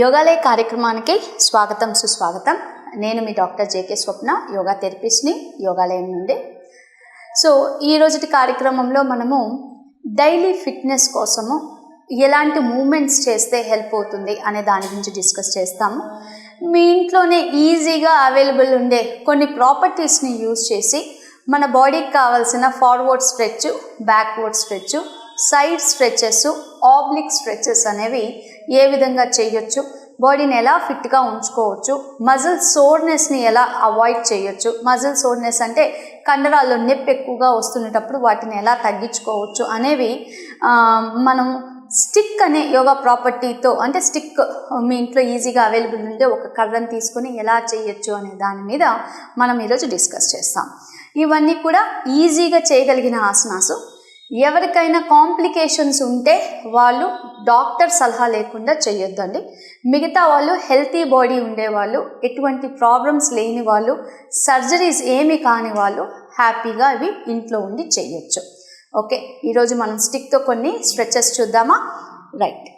యోగాలయ కార్యక్రమానికి స్వాగతం సుస్వాగతం. నేను మీ డాక్టర్ జేకే స్వప్న, యోగా థెరపిస్ట్ని, యోగాలయం నుండి. సో ఈ రోజుటి కార్యక్రమంలో మనము డైలీ ఫిట్నెస్ కోసము ఎలాంటి మూమెంట్స్ చేస్తే హెల్ప్ అవుతుంది అనే దాని గురించి డిస్కస్ చేస్తాము. మీ ఇంట్లోనే ఈజీగా అవైలబుల్ ఉండే కొన్ని ప్రాపర్టీస్ని యూజ్ చేసి మన బాడీకి కావాల్సిన forward stretch, backward stretch, side stretches, oblique stretches అనేవి ఏ విధంగా చేయొచ్చు, బాడీని ఎలా ఫిట్గా ఉంచుకోవచ్చు, మజిల్ సోర్నెస్ని ఎలా అవాయిడ్ చేయొచ్చు, మజిల్ సోర్నెస్ అంటే కండరాల్లో నొప్పి ఎక్కువగా వస్తున్నప్పుడు వాటిని ఎలా తగ్గించుకోవచ్చు అనేవి మనం స్టిక్ అనే యోగా ప్రాపర్టీతో, అంటే స్టిక్ మీ ఇంట్లో ఈజీగా అవైలబుల్ ఉంటే ఒక కర్రను తీసుకొని ఎలా చేయొచ్చు అనే దాని మీద మనం ఈరోజు డిస్కస్ చేస్తాం. ఇవన్నీ కూడా ఈజీగా చేయగలిగిన ఆసనాసు. ఎవరికైనా కాంప్లికేషన్స్ ఉంటే వాళ్ళు డాక్టర్ సలహా లేకుండా చేయొద్దండి. మిగతా వాళ్ళు హెల్తీ బాడీ ఉండేవాళ్ళు, ఎటువంటి ప్రాబ్లమ్స్ లేని వాళ్ళు, సర్జరీస్ ఏమి కాని వాళ్ళు హ్యాపీగా ఇవి ఇంట్లో ఉండి చేయొచ్చు. ఓకే, ఈరోజు మనం స్టిక్తో కొన్ని స్ట్రెచెస్ చూద్దామా? రైట్.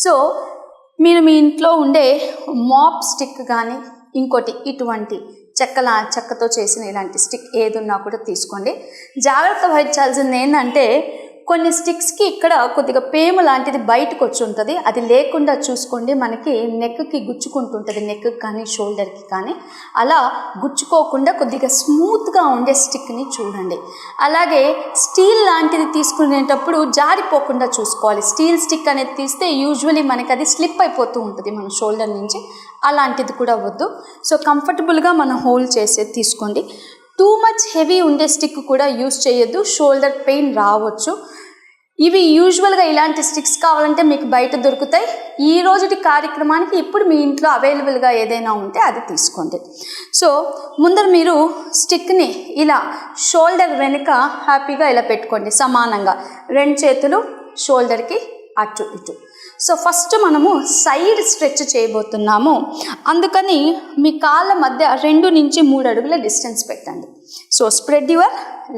సో మీరు మీ ఇంట్లో ఉండే మాప్ స్టిక్ కానీ ఇంకోటి ఇటువంటి చెక్కతో చేసిన ఇలాంటి స్టిక్ ఏదున్నా కూడా తీసుకోండి. జాగ్రత్త వహించాల్సింది ఏంటంటే కొన్ని స్టిక్స్కి ఇక్కడ కొద్దిగా పేము లాంటిది బయటకు వచ్చి ఉంటుంది, అది లేకుండా చూసుకోండి. మనకి నెక్కి గుచ్చుకుంటుంటుంది, నెక్కి కానీ షోల్డర్కి కానీ, అలా గుచ్చుకోకుండా కొద్దిగా స్మూత్గా ఉండే స్టిక్ని చూడండి. అలాగే స్టీల్ లాంటిది తీసుకునేటప్పుడు జారిపోకుండా చూసుకోవాలి. స్టీల్ స్టిక్ అనేది తీస్తే యూజువలీ మనకి అది స్లిప్ అయిపోతూ ఉంటుంది మన షోల్డర్ నుంచి, అలాంటిది కూడా వద్దు. సో కంఫర్టబుల్గా మనం హోల్డ్ చేసేది తీసుకోండి. టూ మచ్ హెవీ ఉండే స్టిక్ కూడా యూజ్ చేయొద్దు, షోల్డర్ పెయిన్ రావచ్చు. ఇవి యూజువల్గా ఇలాంటి స్టిక్స్ కావాలంటే మీకు బయట దొరుకుతాయి. ఈ రోజుటి కార్యక్రమానికి ఇప్పుడు మీ ఇంట్లో అవైలబుల్గా ఏదైనా ఉంటే అది తీసుకోండి. సో ముందర మీరు స్టిక్ని ఇలా షోల్డర్ వెనుక హ్యాపీగా ఇలా పెట్టుకోండి సమానంగా, రెండు చేతులు షోల్డర్కి అటు ఇటు. సో ఫస్ట్ మనము సైడ్ స్ట్రెచ్ చేయబోతున్నాము, అందుకని మీ కాళ్ళ మధ్య 2 నుంచి 3 అడుగుల డిస్టెన్స్ పెట్టండి. So spread your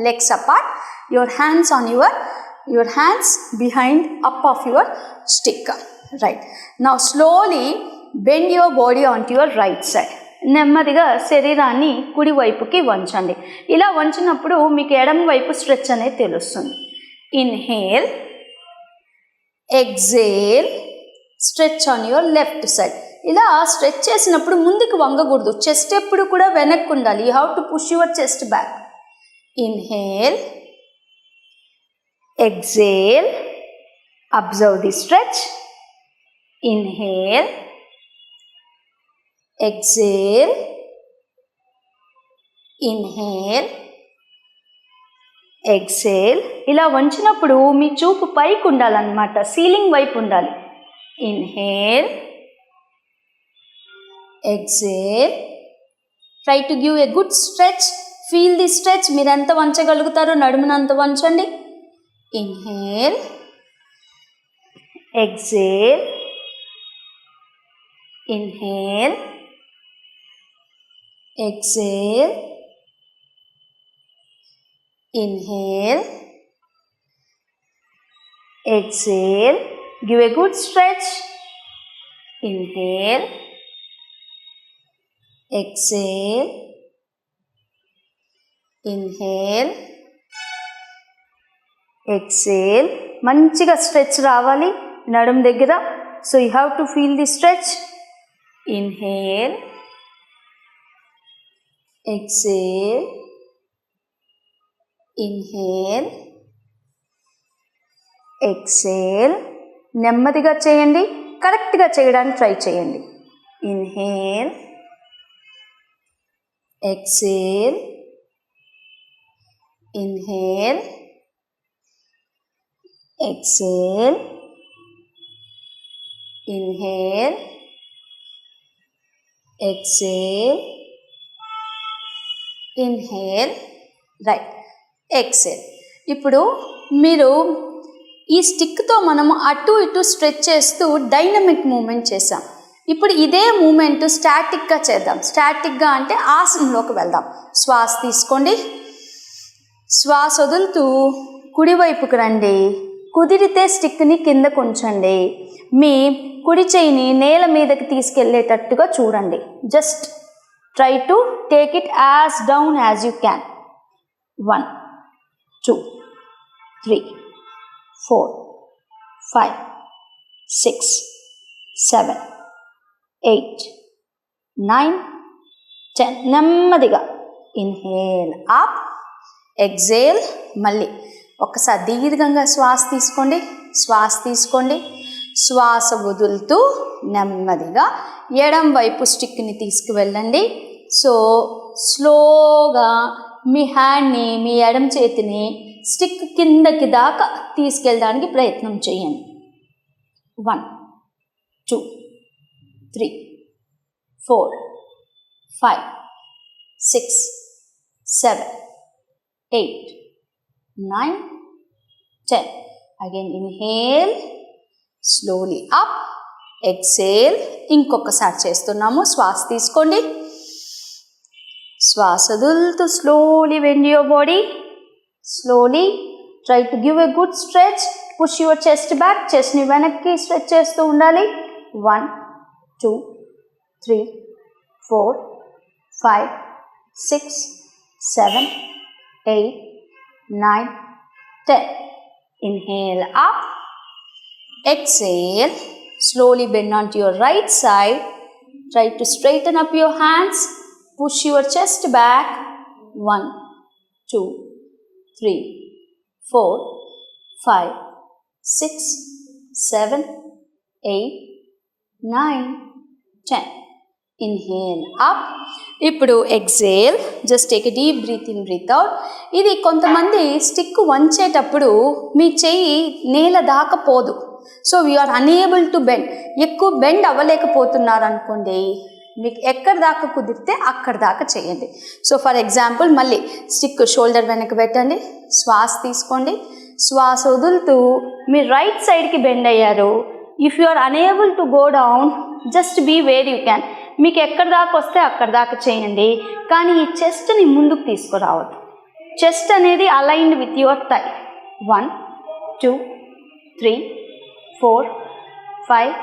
legs apart, your hands on your hands behind up of your stick. Right. Now slowly bend your body onto your right side. నెమ్మదిగా శరీరాన్ని కుడి వైపుకి వంచండి. ఇలా వంచినప్పుడు మీకు ఎడమ వైపు స్ట్రెచ్ అనేది తెలుస్తుంది. Inhale, exhale, stretch on your left side. ఇలా స్ట్రెచ్ చేసినప్పుడు ముందుకు వంగకూడదు, చెస్ట్ ఎప్పుడు కూడా వెనక్కి ఉండాలి. You have to push your chest back. Inhale, exhale, observe the stretch. Inhale, exhale, inhale, exhale. ఇలా వంచినప్పుడు మీ చూపు పైకి ఉండాలన్నమాట, సీలింగ్ వైపు ఉండాలి. Inhale, exhale. Try to give a good stretch. Feel the stretch. మీరు ఎంత వంచగలుగుతారో నడుమునంత వంచండి. Inhale, exhale, inhale, exhale, inhale, exhale. Give a good stretch. Inhale, exhale, inhale, exhale. మంచిగా స్ట్రెచ్ రావాలి నడుం దగ్గర. So you have to feel the stretch. Inhale, exhale, inhale, exhale. నెమ్మదిగా చేయండి, కరెక్ట్గా చేయడానికి ట్రై చేయండి. Inhale, exhale, inhale, exhale, inhale, exhale, inhale, right, exhale. ఇప్పుడు మీరు ఈ స్టిక్తో మనము అటు ఇటు స్ట్రెచ్ చేస్తూ డైనమిక్ మూమెంట్ చేసాం. ఇప్పుడు ఇదే మూమెంట్ స్టాటిక్గా చేద్దాం. స్టాటిక్గా అంటే ఆసనంలోకి వెళ్దాం. శ్వాస తీసుకోండి, శ్వాస వదులుతూ కుడివైపుకి రండి. కుదిరితే స్టిక్ని కిందకు ఉంచండి. మీ కుడి చేయిని నేల మీదకి తీసుకెళ్ళేటట్టుగా చూడండి. Just try to take it as down as you can. 1 2 3 4 5 6 7 8 9 10. నెమ్మదిగా ఇన్హేల్ అప్, ఎక్సేల్. మళ్ళీ ఒక్కసారి దీర్ఘంగా శ్వాస తీసుకోండి, శ్వాస తీసుకోండి, శ్వాస వదులుతూ నెమ్మదిగా ఎడం వైపు స్టిక్ని తీసుకువెళ్ళండి. సో స్లోగా మీ హ్యాండ్ని, మీ ఎడం చేతిని స్టిక్ కిందకి దాకా తీసుకెళ్ళడానికి ప్రయత్నం చేయండి. 1 2 3 4 5 6 7 8 9 10. Again inhale, slowly up, exhale. ఇంకొకసారి చేస్తున్నాము. శ్వాస తీసుకోండి, శ్వాస వదులుతూ slowly bend your body. Slowly try to give a good stretch. Push your chest back. Chest ని వెనక్కి స్ట్రెచ్ చేస్తూ ఉండాలి. 1 2 3 4 5 6 7 8 9 10. Inhale up, exhale. Slowly bend onto your right side. Try to straighten up your hands. Push your chest back. 1 2 3 4 5 6 7 8 9 10. Inhale up. ఇప్పుడు exhale. Just take a deep breath in, breath out. ఇది కొంతమంది stick వంచేటప్పుడు మీ చెయ్యి నేల దాకా పోదు. So we are unable to bend. ఎక్కువ బెండ్ అవ్వలేకపోతున్నారు అనుకోండి, మీకు ఎక్కడి దాకా కుదిరితే అక్కడి దాకా చేయండి. సో ఫర్ ఎగ్జాంపుల్ మళ్ళీ స్టిక్ షోల్డర్ వెనక్కి పెట్టండి, శ్వాస తీసుకోండి, శ్వాస వదులుతూ మీరు రైట్ సైడ్కి బెండ్ అయ్యారు. If you are unable to go down, just be where you can. మీకు ఎక్కడి దాకా వస్తే అక్కడి దాకా చేయండి, కానీ ఈ చెస్ట్ని ముందుకు తీసుకురావద్దు. చెస్ట్ అనేది aligned with your thigh. 1 2 3 4 5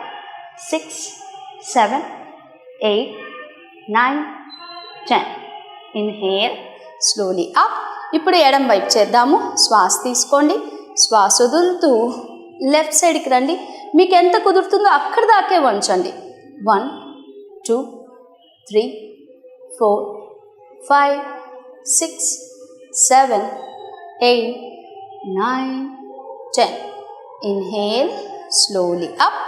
6 7 8 9 10. Inhale, slowly up. ఇప్పుడు ఎడం వైపు చేద్దాము. శ్వాస తీసుకోండి, శ్వాస వదులుతూ లెఫ్ట్ సైడ్కి రండి. మీకు ఎంత కుదురుతుందో అక్కడి దాకే వంచండి. 1 2 3 4 5 6 7 8 9 10. Inhale, slowly up.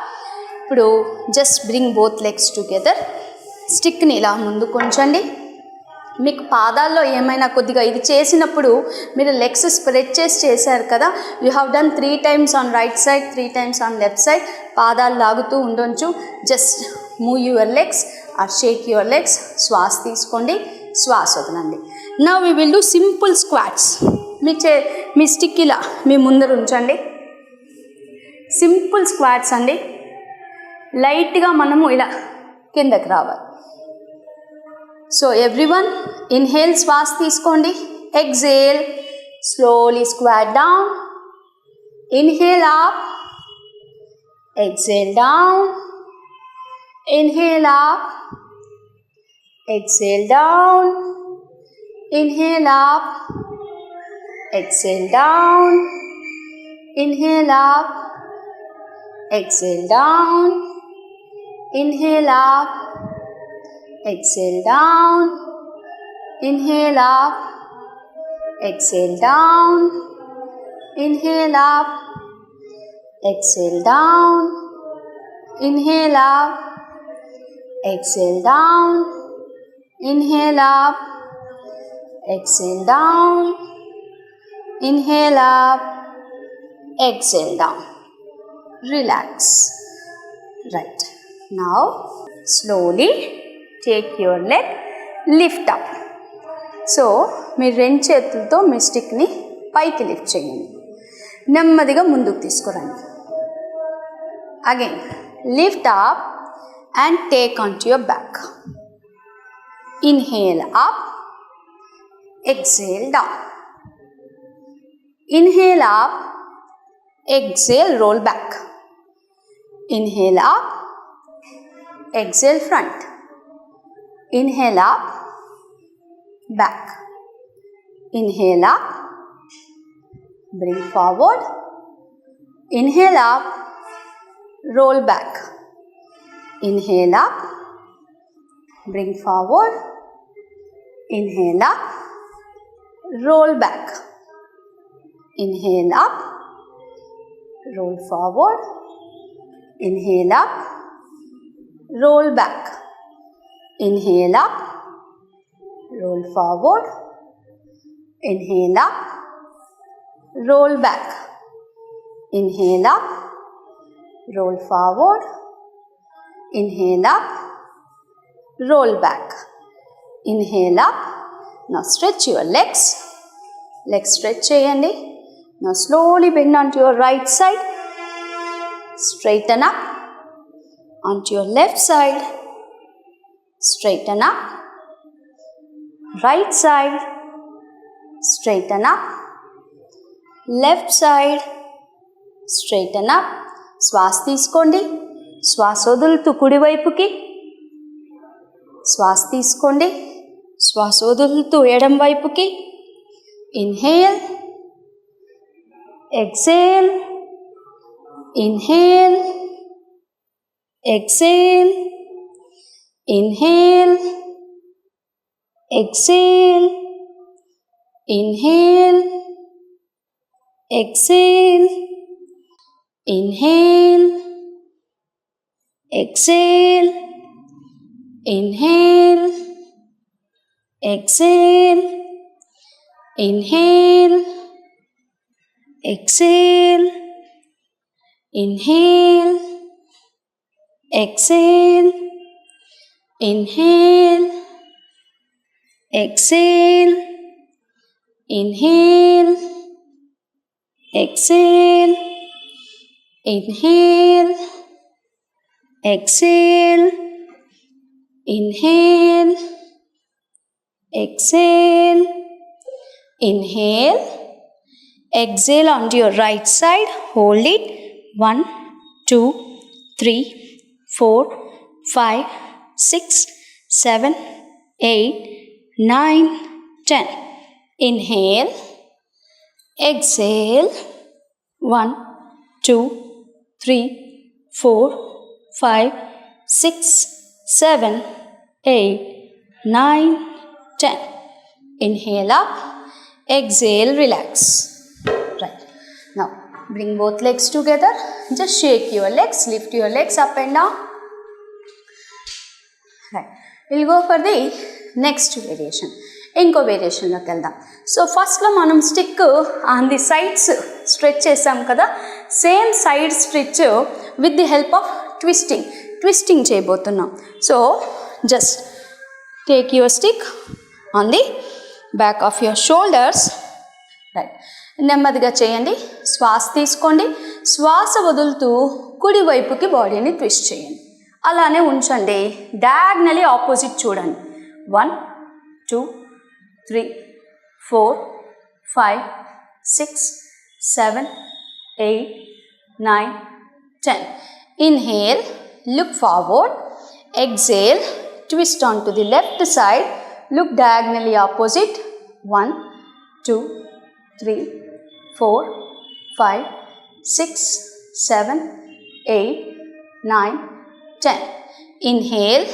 ఇప్పుడు just bring both legs together. స్టిక్ని ఇలా ముందుకు ఉంచండి. మీకు పాదాల్లో ఏమైనా కొద్దిగా ఇది చేసినప్పుడు మీరు లెగ్స్ స్ప్రెడ్ చేసి చేశారు కదా, you have done 3 times on right side, 3 times on left side. పాదాలు లాగుతూ ఉండొచ్చు. Just move your legs or shake your legs. శ్వాస తీసుకోండి, శ్వాస వదలండి. Now we will do simple squats. మీ స్టిక్ ఇలా మీ ముందర ఉంచండి. సింపుల్ స్క్వాట్స్ అండి. లైట్గా మనము ఇలా కిందకి రావాలి. సో ఎవ్రీవన్ ఇన్హేల్, శ్వాస తీసుకోండి, exhale, slowly squat down. Inhale up, exhale down. Inhale up, exhale down. Inhale up, exhale down. Inhale up, exhale down. Inhale up, exhale down. Inhale up, exhale down. Inhale up, exhale down. Inhale up, exhale down. Inhale up, exhale down. Inhale up, exhale down. Relax. Right. Now slowly take your leg, lift up. So మీరు 2 చేతులతో మీ స్టిక్ని పైకి lift చేయండి. నెమ్మదిగా ముందుకు తీసుకురండి. Again lift up and take onto your back. Inhale up, exhale down. Inhale up, exhale, roll back. Inhale up. Exhale front. Inhale up. Back. Inhale up. Bring forward. Inhale up. Roll back. Inhale up. Bring forward. Inhale up. Roll back. Inhale up. Roll forward. Inhale up. Roll back. Inhale up. Roll forward. Inhale up. Roll back. Inhale up. Roll forward. Inhale up. Roll back. Inhale up. Now stretch your legs. Legs stretch cheyandi. Now slowly bend onto your right side. Straighten up. Onto your left side. Straighten up. Right side. Straighten up. Left side. Straighten up. శ్వాస తీసుకోండి. శ్వాస వదులుతూ కుడి వైపుకి. శ్వాస తీసుకోండి. శ్వాస వదులుతూ ఎడమ వైపుకి. Inhale. Exhale. Inhale. Exhale. Inhale. Exhale. Inhale. Exhale. Inhale. Exhale. Inhale. Exhale. Inhale. Exhale. Inhale. Exhale. Inhale. Exhale. Inhale. Exhale. Inhale. Exhale. Inhale. Exhale. Inhale. Exhale onto your right side. Hold it. 1, 2, 3, 4, 5, 6, 7, 8, 9, 10. Inhale. Exhale. 1, 2, 3, 4, 5, 6, 7, 8, 9, 10. Inhale up. Exhale, relax. Right. Now, bring both legs together. Just shake your legs. Lift your legs up and down. Right. We'll go for the next variation. ఇంకో వేరియేషన్లోకి వెళ్దాం. So ఫస్ట్లో మనం stick on the sides stretch చేసాం కదా, same side stretch with the help of twisting చేయబోతున్నాం. So just take your stick on the back of your shoulders. Right. నెమ్మదిగా చేయండి. శ్వాస తీసుకోండి. శ్వాస వదులుతూ కుడి వైపుకి బాడీని ట్విస్ట్ చేయండి. అలానే ఉంచండి. డయాగ్నలీ ఆపోజిట్ చూడండి. 1, 2, 3, 4, 5, 6, 7, 8, 9, 10. Inhale, look forward. Exhale, twist onto the left side. Look diagonally opposite. 1, 2, 3, 4, 5, 6, 7, 8, 9, 10. Inhale.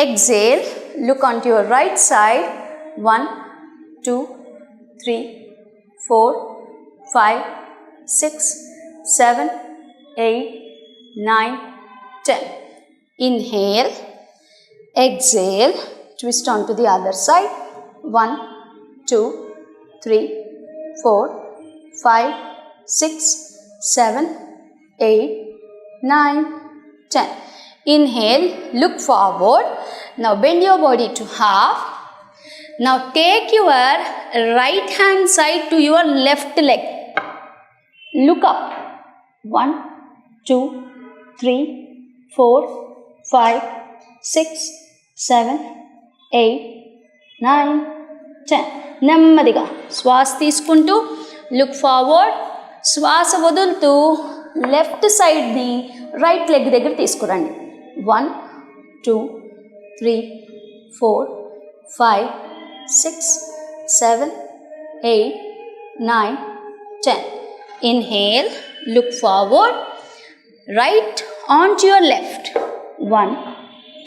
Exhale, look onto your right side. 1, 2, 3, 4, 5, 6, 7, 8, 9, 10. Inhale. Exhale, twist onto the other side. 1, 2, 3, 4, 5, 6, 7, 8, 9, 10. Inhale, look forward. Now bend your body to half. Now take your right hand side to your left leg. Look up. 1, 2, 3, 4, 5, 6, 7, 8, 9, 10. నెమ్మదిగా శ్వాస తీసుకుంటూ look forward. శ్వాస వదులుతూ left సైడ్ని right leg దగ్గర తీసుకురండి. 1 2 3 4 5 6 7 8 9 10. Inhale, look forward, right onto your left. 1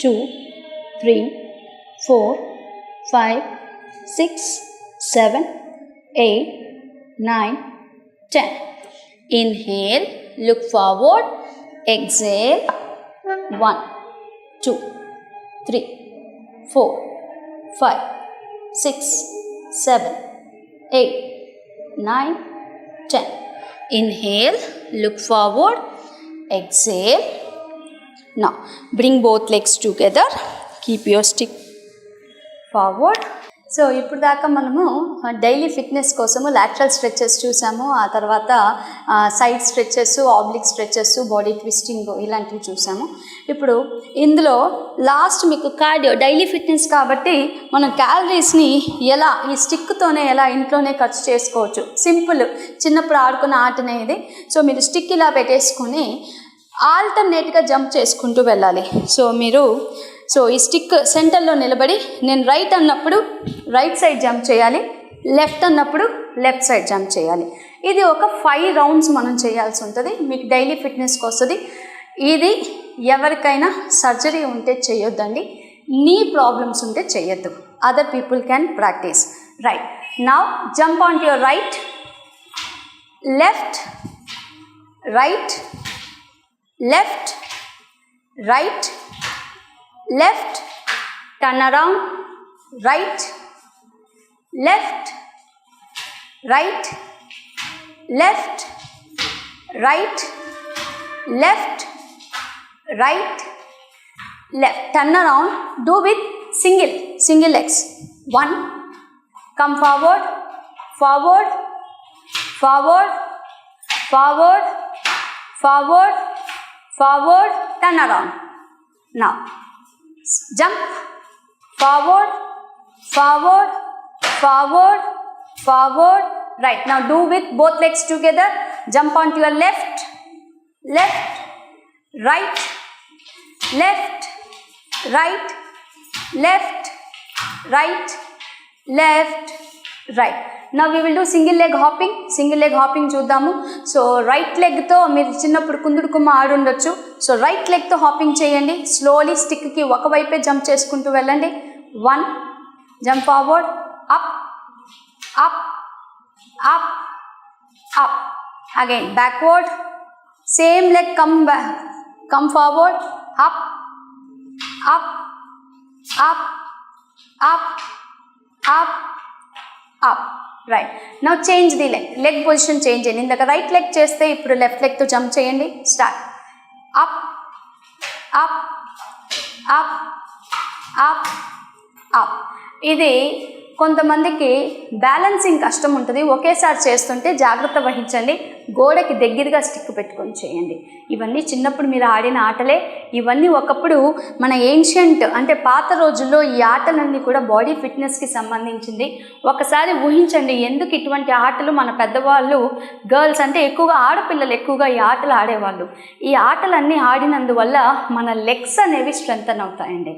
2 3 4 5 6 7 8 9 10. Inhale, look forward, exhale. 1 2 3 4 5 6 7 8 9 10. Inhale, look forward, exhale. Now bring both legs together, keep your stick forward. So ఇప్పుడు దాకా మనము డైలీ ఫిట్నెస్ కోసము lateral stretches చూసాము, ఆ తర్వాత side stretches, oblique stretches, body twisting ఇలాంటివి చూసాము. ఇప్పుడు ఇందులో లాస్ట్ మీకు కార్డియో, డైలీ ఫిట్నెస్ కాబట్టి మనం క్యాలరీస్ని ఎలా ఈ స్టిక్తోనే ఎలా ఇంట్లోనే ఖర్చు చేసుకోవచ్చు. సింపుల్, చిన్నప్పుడు ఆడుకున్న ఆటనే ఇది. సో మీరు స్టిక్ ఇలా పెట్టేసుకొని ఆల్టర్నేట్గా జంప్ చేసుకుంటూ వెళ్ళాలి. సో ఈ స్టిక్ సెంటర్లో నిలబడి నేను రైట్ అన్నప్పుడు రైట్ సైడ్ జంప్ చేయాలి, లెఫ్ట్ అన్నప్పుడు లెఫ్ట్ సైడ్ జంప్ చేయాలి. ఇది ఒక 5 రౌండ్స్ మనం చేయాల్సి ఉంటుంది. మీకు డైలీ ఫిట్నెస్కి వస్తుంది. ఇది ఎవరికైనా సర్జరీ ఉంటే చేయొద్దండి, నీ ప్రాబ్లమ్స్ ఉంటే చేయొద్దు. Other people can practice. Right, now jump on to your right, left, right, left, right, left, turn around, right, left, right, left, right, left, right, left. Turn around, do with single legs. 1, come forward, forward, forward, forward, forward, forward, turn around. Now jump forward, forward, forward, forward. Right, now do with both legs together. Jump onto your left, left, right, left, right, left, right, left, right. Now we will do single leg hopping చూద్దాము. So right లెగ్తో మీరు చిన్నప్పుడు కుందుడుకుమ్మ ఆడుండొచ్చు. So right లెగ్తో hopping చేయండి. Slowly స్టిక్కి ఒకవైపే jump చేసుకుంటూ వెళ్ళండి. 1, jump forward, up up up up, again backward, same leg come forward, up up up up up up. Right, now change the leg position change చేయండి. ఇందాక right leg చేస్తే ఇప్పుడు left లెగ్తో jump చేయండి. Start, up up up up up. ఇది కొంతమందికి balancing కష్టం ఉంటుంది, ఒకేసారి చేస్తుంటే జాగ్రత్త వహించండి. గోడకి దగ్గరగా స్టిక్ పెట్టుకొని చేయండి. ఇవన్నీ చిన్నప్పుడు మీరు ఆడిన ఆటలే. ఇవన్నీ ఒకప్పుడు మన ఏన్షియంట్ అంటే పాత రోజుల్లో ఈ ఆటలన్నీ కూడా బాడీ ఫిట్నెస్కి సంబంధించింది. ఒకసారి ఊహించండి ఎందుకు ఇటువంటి ఆటలు మన పెద్దవాళ్ళు, గర్ల్స్ అంటే ఎక్కువగా ఆడపిల్లలు ఎక్కువగా ఈ ఆటలు ఆడేవాళ్ళు. ఈ ఆటలన్నీ ఆడినందువల్ల మన లెగ్స్ అనేవి స్ట్రెంగ్తన్ అవుతాయండి.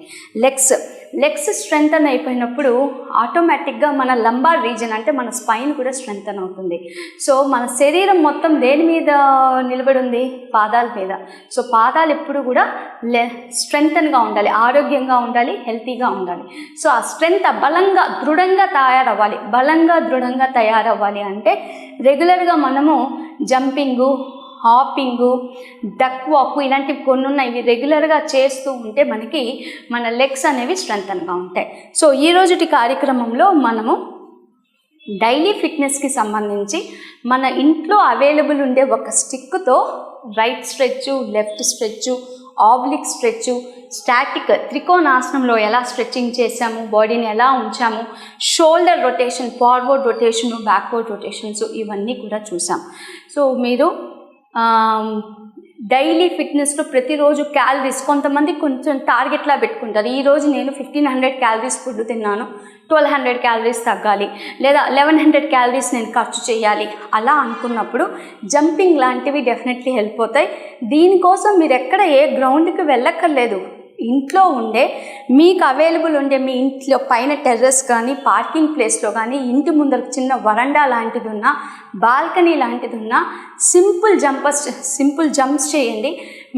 లెగ్స్ స్ట్రెంగ్తన్ అయిపోయినప్పుడు ఆటోమేటిక్గా మన లంబార్ రీజన్ అంటే మన స్పైన్ కూడా స్ట్రెంగ్తన్ అవుతుంది. సో మన శరీరం మొత్తం దేని మీద నిలబడి ఉంది? పాదాల మీద. సో పాదాలు ఎప్పుడు కూడా స్ట్రెంగ్తన్గా ఉండాలి, ఆరోగ్యంగా ఉండాలి, హెల్తీగా ఉండాలి. సో ఆ స్ట్రెంగ్త్ బలంగా దృఢంగా తయారవ్వాలి అంటే రెగ్యులర్గా మనము జంపింగు, హాపింగు, డక్ వాక్ ఇలాంటివి కొన్ని ఉన్నాయి. ఇవి రెగ్యులర్గా చేస్తూ ఉంటే మనకి మన లెగ్స్ అనేవి స్ట్రెంగ్తన్గా ఉంటాయి. సో ఈరోజుటి కార్యక్రమంలో మనము డైలీ ఫిట్నెస్కి సంబంధించి మన ఇంట్లో అవైలబుల్ ఉండే ఒక స్టిక్తో right stretch, left stretch, oblique stretch, static త్రికోణాసనంలో ఎలా స్ట్రెచ్చింగ్ చేసాము, బాడీని ఎలా ఉంచాము, shoulder rotation, forward rotation, backward rotations ఇవన్నీ కూడా చూసాం. సో మీరు డైలీ ఫిట్నెస్లో ప్రతిరోజు క్యాలరీస్, కొంతమంది కొంచెం టార్గెట్లా పెట్టుకుంటారు. ఈరోజు నేను 1500 క్యాలరీస్ ఫుడ్ తిన్నాను, 1200 క్యాలరీస్ తగ్గాలి, లేదా 1100 క్యాలరీస్ నేను ఖర్చు చేయాలి. అలా అనుకున్నప్పుడు జంపింగ్ లాంటివి డెఫినెట్లీ హెల్ప్ అవుతాయి. దీనికోసం మీరు ఎక్కడ ఏ గ్రౌండ్కి వెళ్ళక్కర్లేదు. ఇంట్లో ఉండే మీకు అవైలబుల్ ఉండే మీ ఇంట్లో పైన టెర్రస్ కానీ, పార్కింగ్ ప్లేస్లో కానీ, ఇంటి ముందర చిన్న వరండా లాంటిది ఉన్నా, బాల్కనీ లాంటిది ఉన్నా సింపుల్ జంప్స్ చేయండి.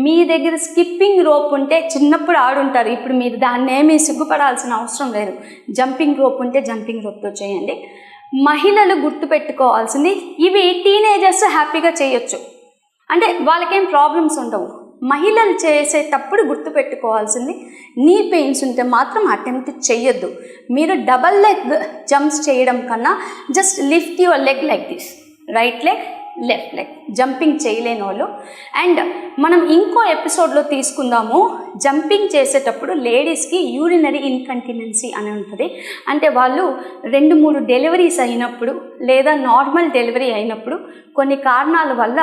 మీ దగ్గర స్కిప్పింగ్ రోప్ ఉంటే చిన్నప్పుడు ఆడుంటారు, ఇప్పుడు మీరు దాన్ని ఏమీ సిగ్గుపడాల్సిన అవసరం లేదు. జంపింగ్ రోప్ ఉంటే జంపింగ్ రోప్తో చేయండి. మహిళలు గుర్తుపెట్టుకోవాల్సింది, ఇవి టీనేజర్స్ హ్యాపీగా చేయొచ్చు, అంటే వాళ్ళకేం ప్రాబ్లమ్స్ ఉండవు. మహిళలు చేసేటప్పుడు గుర్తుపెట్టుకోవాల్సింది, నీ పెయిన్స్ ఉంటే మాత్రం అటెంప్ట్ చేయొద్దు. మీరు డబల్ లెగ్ జంప్స్ చేయడం కన్నా just lift your leg like this, right leg left leg, jumping చేయలేని వాళ్ళు. అండ్ మనం ఇంకో ఎపిసోడ్లో తీసుకుందాము, జంపింగ్ చేసేటప్పుడు లేడీస్కి యూరినరీ ఇన్కంటినెన్సీ అని ఉంటుంది. అంటే వాళ్ళు 2-3 డెలివరీస్ అయినప్పుడు లేదా నార్మల్ డెలివరీ అయినప్పుడు కొన్ని కారణాల వల్ల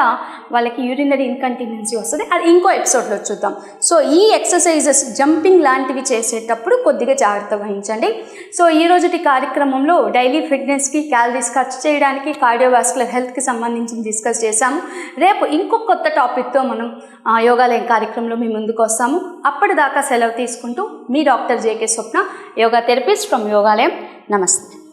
వాళ్ళకి యూరినరీ ఇన్కంటినెన్సీ వస్తుంది. అది ఇంకో ఎపిసోడ్లో చూద్దాం. సో ఈ ఎక్సర్సైజెస్ జంపింగ్ లాంటివి చేసేటప్పుడు కొద్దిగా జాగ్రత్త వహించండి. సో ఈరోజుటి కార్యక్రమంలో డైలీ ఫిట్నెస్కి, క్యాలరీస్ ఖర్చు చేయడానికి, కార్డియోవాస్కులర్ హెల్త్కి సంబంధించి డిస్కస్ చేశాము. రేపు ఇంకొక కొత్త టాపిక్తో మనం యోగాలయం కార్యక్రమంలో మీ ముందుకు వస్తాము. అప్పటిదాకా సెలవు తీసుకుంటూ మీ doctor JK Swapna, yoga therapist from Yogalayam. నమస్తే.